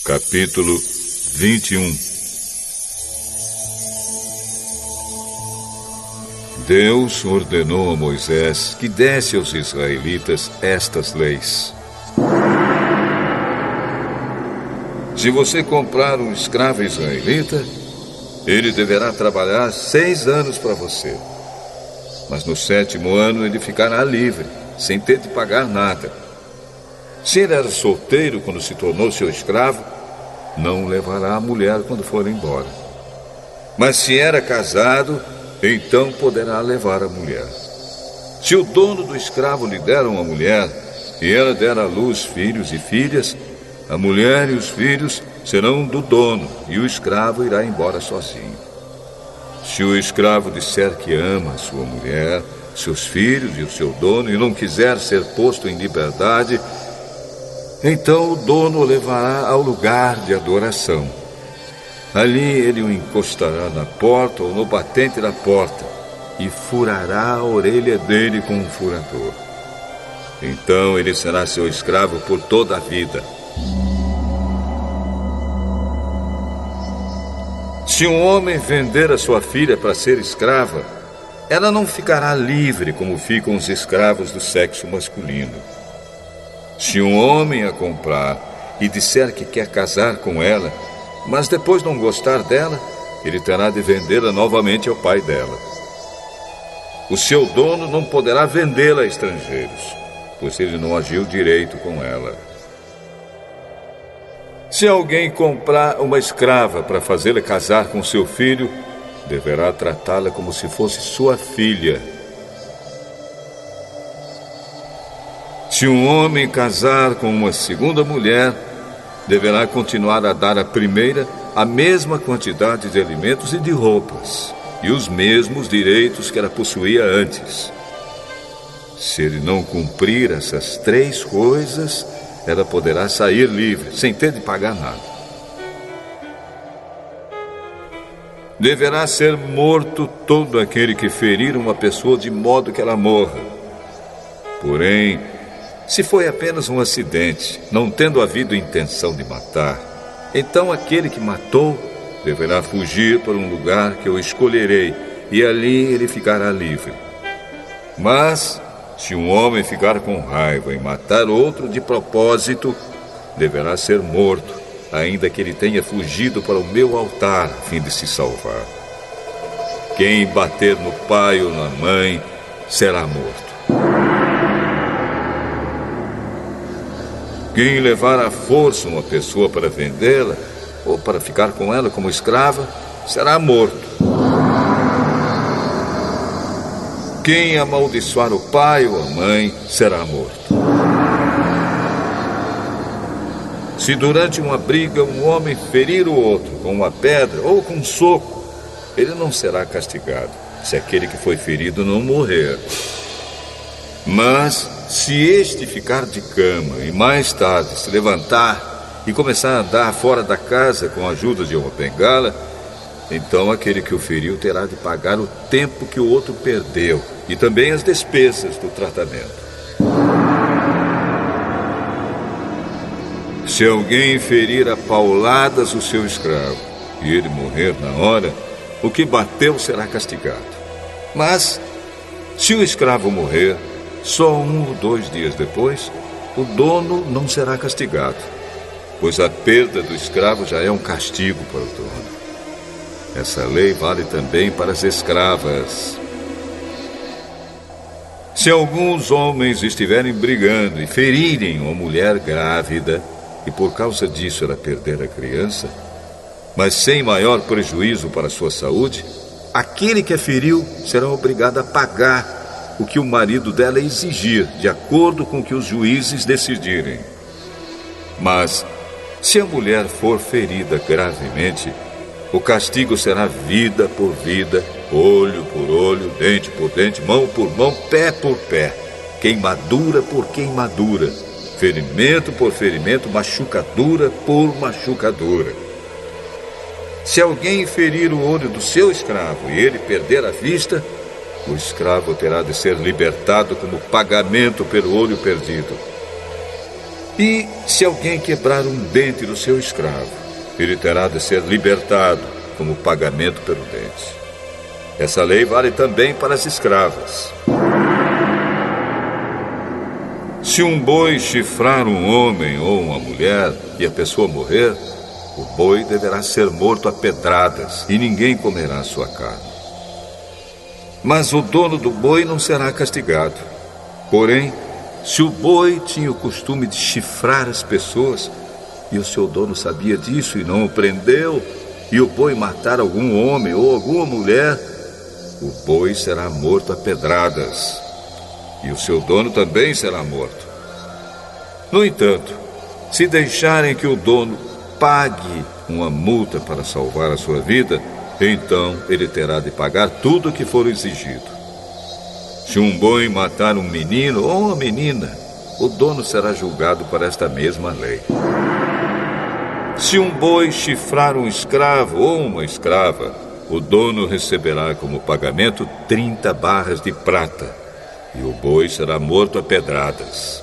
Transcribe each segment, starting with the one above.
Capítulo 21. Deus ordenou a Moisés que desse aos israelitas estas leis. Se você comprar um escravo israelita, ele deverá trabalhar 6 anos para você. Mas no 7º ano ele ficará livre, sem ter de pagar nada. Se ele era solteiro quando se tornou seu escravo, não o levará a mulher quando for embora. Mas se era casado, então poderá levar a mulher. Se o dono do escravo lhe der uma mulher, e ela der à luz filhos e filhas, a mulher e os filhos serão do dono, e o escravo irá embora sozinho. Se o escravo disser que ama a sua mulher, seus filhos e o seu dono, e não quiser ser posto em liberdade, então o dono o levará ao lugar de adoração. Ali ele o encostará na porta ou no batente da porta e furará a orelha dele com um furador. Então ele será seu escravo por toda a vida. Se um homem vender a sua filha para ser escrava, ela não ficará livre como ficam os escravos do sexo masculino. Se um homem a comprar e disser que quer casar com ela, mas depois não gostar dela, ele terá de vendê-la novamente ao pai dela. O seu dono não poderá vendê-la a estrangeiros, pois ele não agiu direito com ela. Se alguém comprar uma escrava para fazê-la casar com seu filho, deverá tratá-la como se fosse sua filha. Se um homem casar com uma segunda mulher, deverá continuar a dar à primeira a mesma quantidade de alimentos e de roupas, e os mesmos direitos que ela possuía antes. Se ele não cumprir essas 3 coisas, ela poderá sair livre, sem ter de pagar nada. Deverá ser morto todo aquele que ferir uma pessoa de modo que ela morra. Porém, se foi apenas um acidente, não tendo havido intenção de matar, então aquele que matou deverá fugir para um lugar que eu escolherei, e ali ele ficará livre. Mas, se um homem ficar com raiva e matar outro de propósito, deverá ser morto, ainda que ele tenha fugido para o meu altar a fim de se salvar. Quem bater no pai ou na mãe será morto. Quem levar à força uma pessoa para vendê-la ou para ficar com ela como escrava será morto. Quem amaldiçoar o pai ou a mãe será morto. Se durante uma briga um homem ferir o outro com uma pedra ou com um soco, ele não será castigado, se aquele que foi ferido não morrer. Mas, se este ficar de cama e mais tarde se levantar e começar a andar fora da casa com a ajuda de uma bengala, então aquele que o feriu terá de pagar o tempo que o outro perdeu e também as despesas do tratamento. Se alguém ferir a pauladas o seu escravo e ele morrer na hora, o que bateu será castigado. Mas, se o escravo morrer, só 1 ou 2 dias depois, o dono não será castigado, pois a perda do escravo já é um castigo para o dono. Essa lei vale também para as escravas. Se alguns homens estiverem brigando e ferirem uma mulher grávida, e por causa disso ela perder a criança, mas sem maior prejuízo para a sua saúde, aquele que a feriu será obrigado a pagar o que o marido dela exigir, de acordo com o que os juízes decidirem. Mas, se a mulher for ferida gravemente, o castigo será vida por vida, olho por olho, dente por dente, mão por mão, pé por pé, queimadura por queimadura, ferimento por ferimento, machucadura por machucadura. Se alguém ferir o olho do seu escravo e ele perder a vista, o escravo terá de ser libertado como pagamento pelo olho perdido. E se alguém quebrar um dente do seu escravo, ele terá de ser libertado como pagamento pelo dente. Essa lei vale também para as escravas. Se um boi chifrar um homem ou uma mulher e a pessoa morrer, o boi deverá ser morto a pedradas e ninguém comerá sua carne. Mas o dono do boi não será castigado. Porém, se o boi tinha o costume de chifrar as pessoas e o seu dono sabia disso e não o prendeu, e o boi matar algum homem ou alguma mulher, o boi será morto a pedradas e o seu dono também será morto. No entanto, se deixarem que o dono pague uma multa para salvar a sua vida, então ele terá de pagar tudo o que for exigido. Se um boi matar um menino ou uma menina, o dono será julgado por esta mesma lei. Se um boi chifrar um escravo ou uma escrava, o dono receberá como pagamento 30 barras de prata, e o boi será morto a pedradas.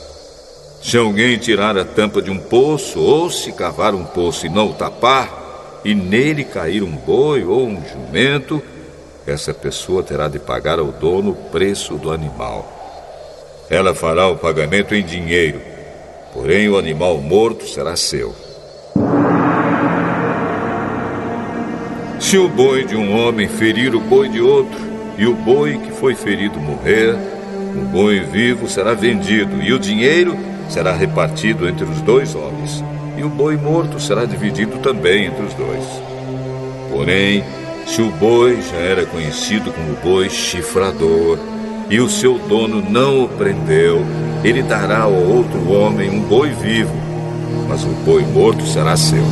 Se alguém tirar a tampa de um poço, ou se cavar um poço e não o tapar, e nele cair um boi ou um jumento, essa pessoa terá de pagar ao dono o preço do animal. Ela fará o pagamento em dinheiro, porém o animal morto será seu. Se o boi de um homem ferir o boi de outro, e o boi que foi ferido morrer, o boi vivo será vendido, e o dinheiro será repartido entre os dois homens, e o boi morto será dividido também entre os dois. Porém, se o boi já era conhecido como boi chifrador, e o seu dono não o prendeu, ele dará ao outro homem um boi vivo, mas o boi morto será seu.